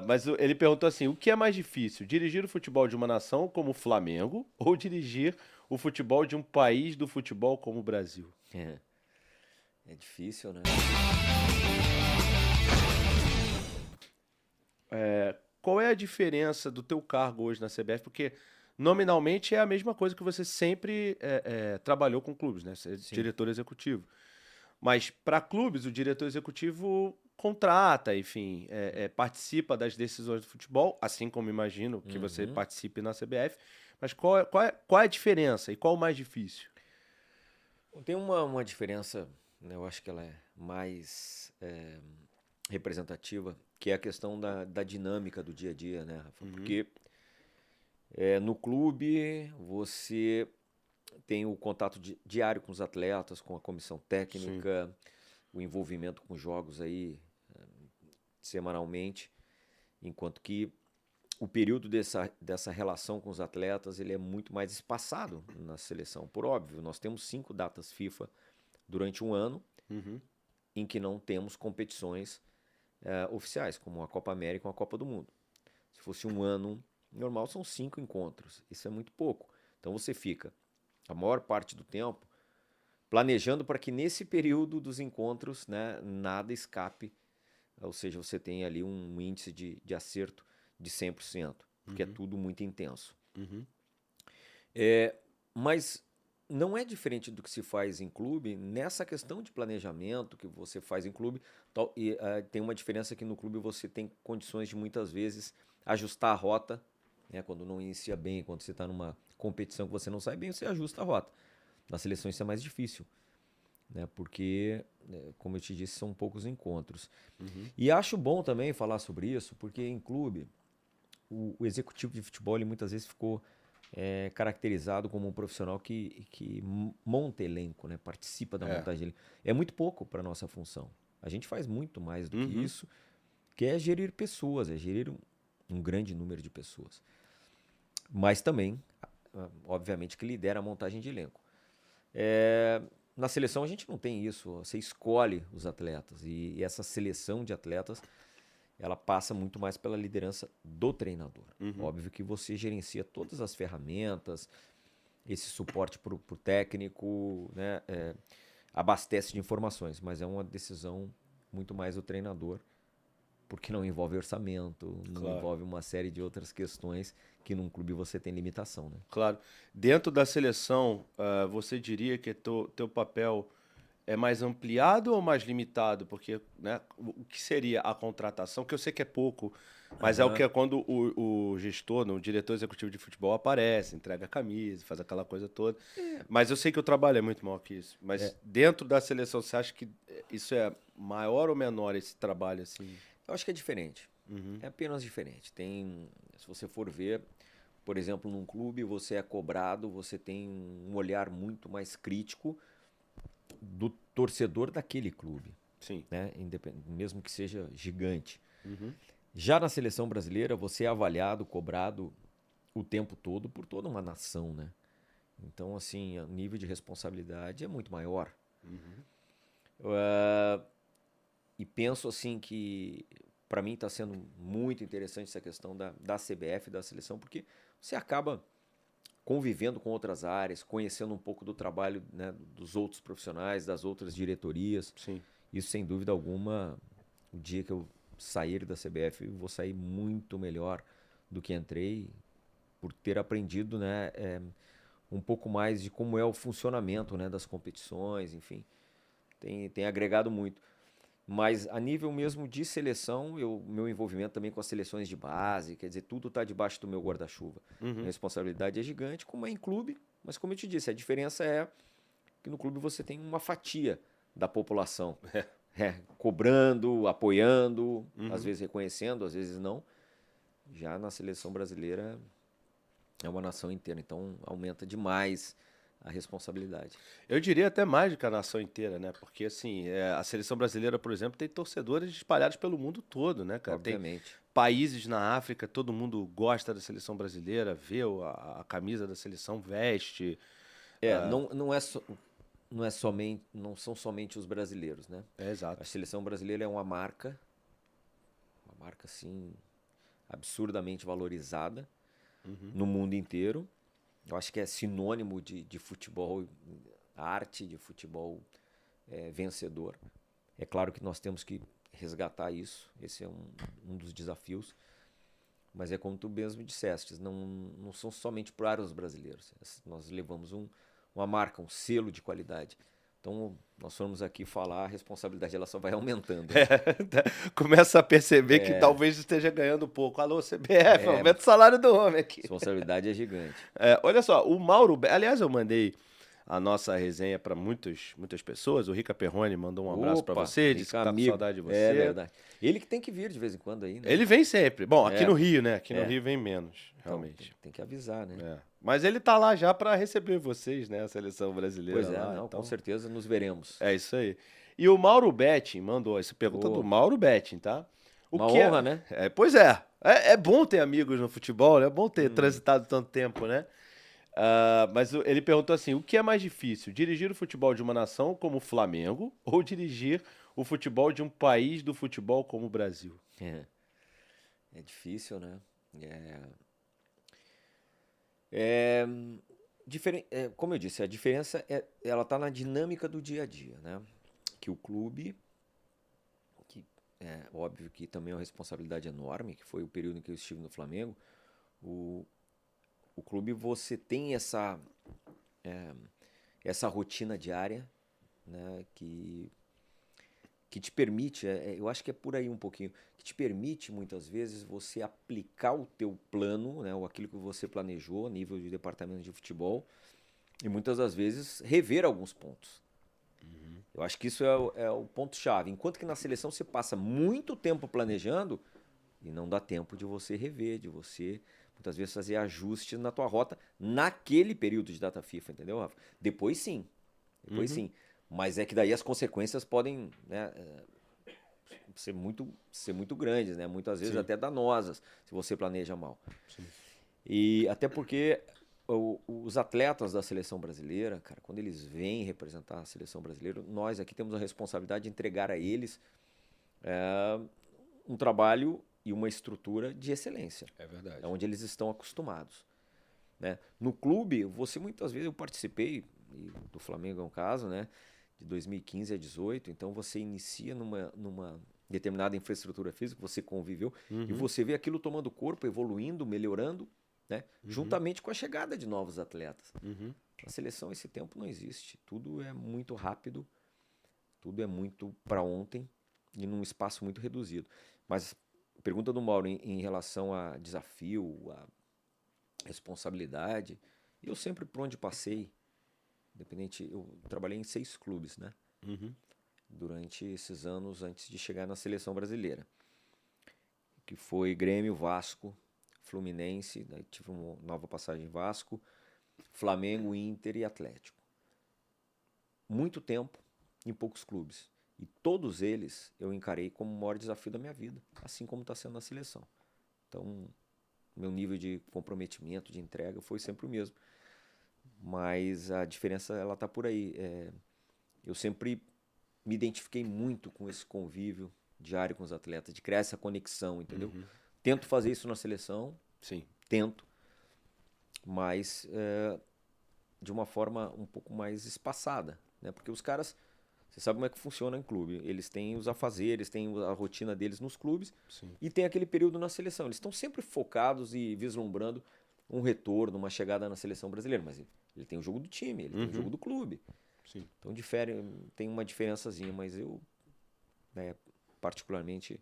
Mas ele perguntou assim: o que é mais difícil, dirigir o futebol de uma nação como o Flamengo ou dirigir o futebol de um país do futebol como o Brasil? É, é difícil, né? Qual é a diferença do teu cargo hoje na CBF? Porque nominalmente é a mesma coisa que você sempre trabalhou com clubes, né? Você é Sim. diretor executivo. Mas para clubes, o diretor executivo contrata, enfim, participa das decisões do futebol, assim como imagino que você Uhum. participe na CBF. Mas qual é a diferença e qual o mais difícil? Tem uma diferença, né, eu acho que ela é mais representativa, que é a questão da dinâmica do dia a dia, né, Rafa? Uhum, Porque no clube você tem o contato diário com os atletas, com a comissão sim. técnica, o envolvimento com jogos aí semanalmente, enquanto que o período dessa relação com os atletas ele é muito mais espaçado na seleção. Por óbvio, nós temos 5 datas FIFA durante um ano Uhum, em que não temos competições oficiais, como a Copa América ou a Copa do Mundo. Se fosse um ano normal, são 5 encontros. Isso é muito pouco. Então você fica a maior parte do tempo planejando para que nesse período dos encontros, né, nada escape, ou seja, você tem ali um índice de acerto de 100%, porque é uhum, tudo muito intenso. uhum, Mas não é diferente do que se faz em clube nessa questão de planejamento que você faz em clube. Tem uma diferença que no clube você tem condições de muitas vezes ajustar a rota, né, quando não inicia bem, quando você está numa competição que você não sai bem, você ajusta a rota. Na seleção isso é mais difícil, né, porque, como eu te disse, são poucos encontros. uhum. E acho bom também falar sobre isso, porque em clube o executivo de futebol ele muitas vezes ficou caracterizado como um profissional que monta elenco, né? Participa da É. montagem dele. É muito pouco para nossa função. A gente faz muito mais do que Uhum. isso, que é gerir pessoas, é gerir um grande número de pessoas. Mas também, obviamente, que lidera a montagem de elenco. É, na seleção a gente não tem isso. Você escolhe os atletas e essa seleção de atletas ela passa muito mais pela liderança do treinador. Uhum. Óbvio que você gerencia todas as ferramentas, esse suporte para o técnico, né, abastece de informações, mas é uma decisão muito mais do treinador, porque não envolve orçamento, não Claro, envolve uma série de outras questões que num clube você tem limitação, né? claro. Dentro da seleção, você diria que teu papel é mais ampliado ou mais limitado? Porque, né, o que seria a contratação, que eu sei que é pouco, mas é o que Aham. é quando o gestor, o diretor executivo de futebol aparece, entrega a camisa, faz aquela coisa toda. Mas eu sei que o trabalho é muito maior que isso. É, Mas dentro da seleção, você acha que isso é maior ou menor esse trabalho assim? eu acho que é diferente. Uhum, É apenas diferente. Se você for ver, por exemplo, num clube você é cobrado, você tem um olhar muito mais crítico do torcedor daquele clube, sim. né? Mesmo que seja gigante. Uhum, Já na seleção brasileira, você é avaliado, cobrado o tempo todo por toda uma nação, né? Então, assim, o nível de responsabilidade é muito maior. uhum, E penso, assim, que para mim está sendo muito interessante essa questão da CBF, da seleção, porque você acaba convivendo com outras áreas, conhecendo um pouco do trabalho, né, dos outros profissionais, das outras diretorias. sim. Isso, sem dúvida alguma, o dia que eu sair da CBF, eu vou sair muito melhor do que entrei, por ter aprendido, né, um pouco mais de como é o funcionamento, né, das competições, enfim, tem agregado muito. Mas a nível mesmo de seleção, meu envolvimento também com as seleções de base, quer dizer, tudo está debaixo do meu guarda-chuva. A Uhum. responsabilidade é gigante, como é em clube, mas como eu te disse, a diferença é que no clube você tem uma fatia da população cobrando, apoiando, às Uhum. vezes reconhecendo, às vezes não. Já na seleção brasileira é uma nação inteira, então aumenta demais a responsabilidade. Eu diria até mais do que a nação inteira, né? Porque, assim, a seleção brasileira, por exemplo, tem torcedores espalhados pelo mundo todo, né, cara? Tem Obviamente. países na África, todo mundo gosta da seleção brasileira, vê a camisa da seleção, veste. Não é somente, não são somente os brasileiros, né? É A exato. seleção brasileira é uma marca marca assim absurdamente valorizada no mundo inteiro. Eu acho que é sinônimo de futebol, arte de futebol vencedor. É claro que nós temos que resgatar isso, esse é um dos desafios, mas é como tu mesmo disseste, não são somente para os brasileiros, nós levamos uma marca, um selo de qualidade. Então, nós formos aqui falar, a responsabilidade ela só vai aumentando. Né? Começa a perceber que talvez esteja ganhando pouco. Alô, CBF, aumenta o salário do homem aqui. A responsabilidade é gigante. Olha só, o Mauro... Aliás, eu mandei a nossa resenha para muitas pessoas. O Rica Perrone mandou um abraço para você, disse que tá com saudade de você. É verdade. Ele que tem que vir de vez em quando aí, né? Ele vem sempre. Bom, aqui no Rio, né? Aqui no Rio vem menos, realmente. Então, tem que avisar, né? Mas ele tá lá já para receber vocês, né? A seleção brasileira. Pois é, lá, então... com certeza nos veremos. É isso aí. E o Mauro Betting mandou essa pergunta do Mauro Betting, tá? Uma honra, né? Pois é. É bom ter amigos no futebol, né? É bom ter transitado tanto tempo, né? Mas ele perguntou assim, o que é mais difícil? Dirigir o futebol de uma nação como o Flamengo ou dirigir o futebol de um país do futebol como o Brasil? É difícil, né? Como eu disse, a diferença ela está na dinâmica do dia a dia, né? Que o clube, que é óbvio que também é uma responsabilidade enorme, que foi o período em que eu estive no Flamengo, o clube você tem essa rotina diária, né? Que te permite, eu acho que é por aí um pouquinho, que te permite muitas vezes você aplicar o teu plano, né, ou aquilo que você planejou a nível de departamento de futebol, e muitas das vezes rever alguns pontos. Eu acho que isso é o ponto-chave. Enquanto que na seleção você passa muito tempo planejando e não dá tempo de você rever, de você muitas vezes fazer ajustes na tua rota naquele período de data FIFA, entendeu, Rafa? Depois sim. Mas é que daí as consequências podem, né, ser muito grandes, né? Muitas vezes até danosas, se você planeja mal. Sim. E até porque os atletas da seleção brasileira, cara, quando eles vêm representar a seleção brasileira, nós aqui temos a responsabilidade de entregar a eles um trabalho e uma estrutura de excelência. É verdade. Onde eles estão acostumados. Né? No clube, muitas vezes eu participei, do Flamengo é um caso, né? De 2015 a 2018, então você inicia numa determinada infraestrutura física, você conviveu, e você vê aquilo tomando corpo, evoluindo, melhorando, né? Juntamente com a chegada de novos atletas. Na seleção esse tempo não existe, tudo é muito rápido, tudo é muito para ontem e num espaço muito reduzido. Mas a pergunta do Mauro em relação a desafio, a responsabilidade, eu sempre por onde passei, independente, eu trabalhei em 6 clubes, né? Durante esses anos antes de chegar na seleção brasileira, que foi Grêmio, Vasco, Fluminense, daí tive uma nova passagem em Vasco, Flamengo, Inter e Atlético. Muito tempo em poucos clubes. E todos eles eu encarei como o maior desafio da minha vida, assim como está sendo na seleção. Então, meu nível de comprometimento, de entrega foi sempre o mesmo. Mas a diferença ela está por aí. Eu sempre me identifiquei muito com esse convívio diário com os atletas, de criar essa conexão, entendeu? Tento fazer isso na seleção, sim, tento, mas de uma forma um pouco mais espaçada, né? Porque os caras, você sabe como é que funciona em clube, eles têm os afazeres, têm a rotina deles nos clubes, sim, e tem aquele período na seleção. Eles estão sempre focados e vislumbrando um retorno, uma chegada na seleção brasileira, mas ele tem o jogo do time, ele tem o jogo do clube. Sim. Então tem uma diferençazinha, mas eu, né, particularmente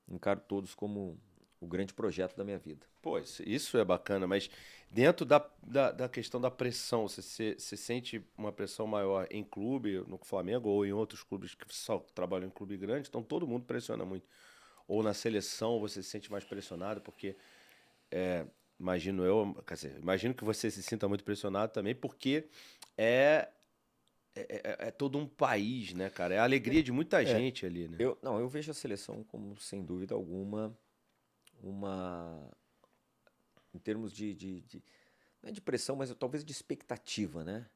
encaro todos como o grande projeto da minha vida. Pô, isso é bacana, mas dentro da questão da pressão, você sente uma pressão maior em clube, no Flamengo, ou em outros clubes que só trabalham em clube grande, então todo mundo pressiona muito. Ou na seleção você se sente mais pressionado, porque imagino que você se sinta muito pressionado também, porque é todo um país, né, cara? É a alegria de muita gente ali, né? Eu vejo a seleção como, sem dúvida alguma, em termos não é de pressão, mas talvez de expectativa, né?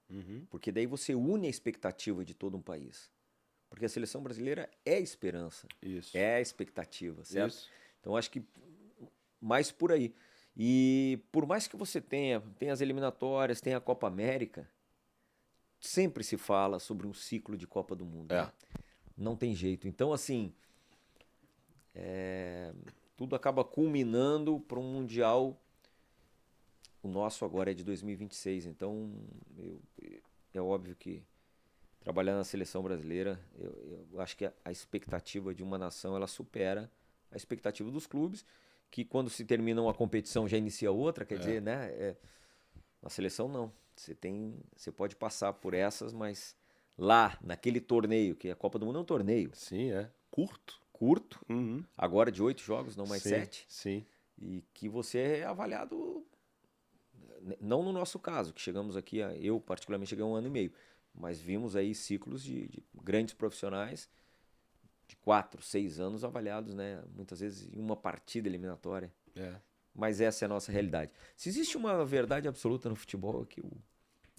Porque daí você une a expectativa de todo um país. Porque a seleção brasileira é esperança, Isso. é expectativa, certo? Isso. Então acho que mais por aí. E por mais que você tenha as eliminatórias, tenha a Copa América, sempre se fala sobre um ciclo de Copa do Mundo. É. Né? Não tem jeito. Então, assim, tudo acaba culminando para um Mundial. O nosso agora é de 2026. Então, é óbvio que trabalhar na seleção brasileira, eu acho que a expectativa de uma nação, ela supera a expectativa dos clubes, que quando se termina uma competição já inicia outra, quer dizer, né? Na seleção não. Você pode passar por essas, mas lá, naquele torneio, que a Copa do Mundo é um torneio. Sim, é. Curto. Curto, Uhum. agora de 8 jogos, não mais Sim, 7. Sim. E que você é avaliado, não no nosso caso, que chegamos aqui, eu particularmente cheguei a 1 ano e meio, mas vimos aí ciclos de grandes profissionais de 4, 6 anos avaliados, né? Muitas vezes em uma partida eliminatória. É. Mas essa é a nossa realidade. Se existe uma verdade absoluta no futebol, é que o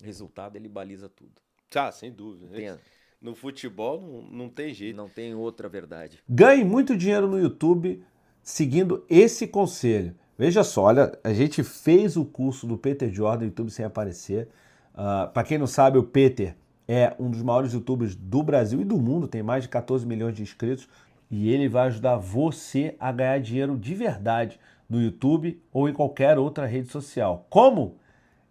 resultado ele baliza tudo. Tá, sem dúvida. Tem- No futebol não tem jeito. Não tem outra verdade. Ganhe muito dinheiro no YouTube seguindo esse conselho. Veja só, olha, a gente fez o curso do Peter Jordan no YouTube sem aparecer. Para quem não sabe, o Peter é um dos maiores YouTubers do Brasil e do mundo, tem mais de 14 milhões de inscritos e ele vai ajudar você a ganhar dinheiro de verdade no YouTube ou em qualquer outra rede social. Como?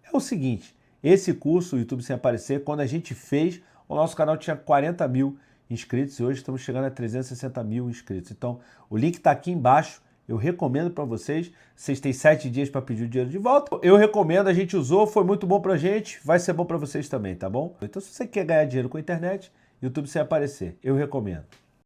É o seguinte, esse curso, o YouTube sem aparecer, quando a gente fez, o nosso canal tinha 40 mil inscritos e hoje estamos chegando a 360 mil inscritos. Então, o link está aqui embaixo. Eu recomendo para vocês. Vocês têm 7 dias para pedir o dinheiro de volta. Eu recomendo, a gente usou, foi muito bom pra gente. Vai ser bom para vocês também, tá bom? Então, se você quer ganhar dinheiro com a internet, YouTube sem aparecer, eu recomendo.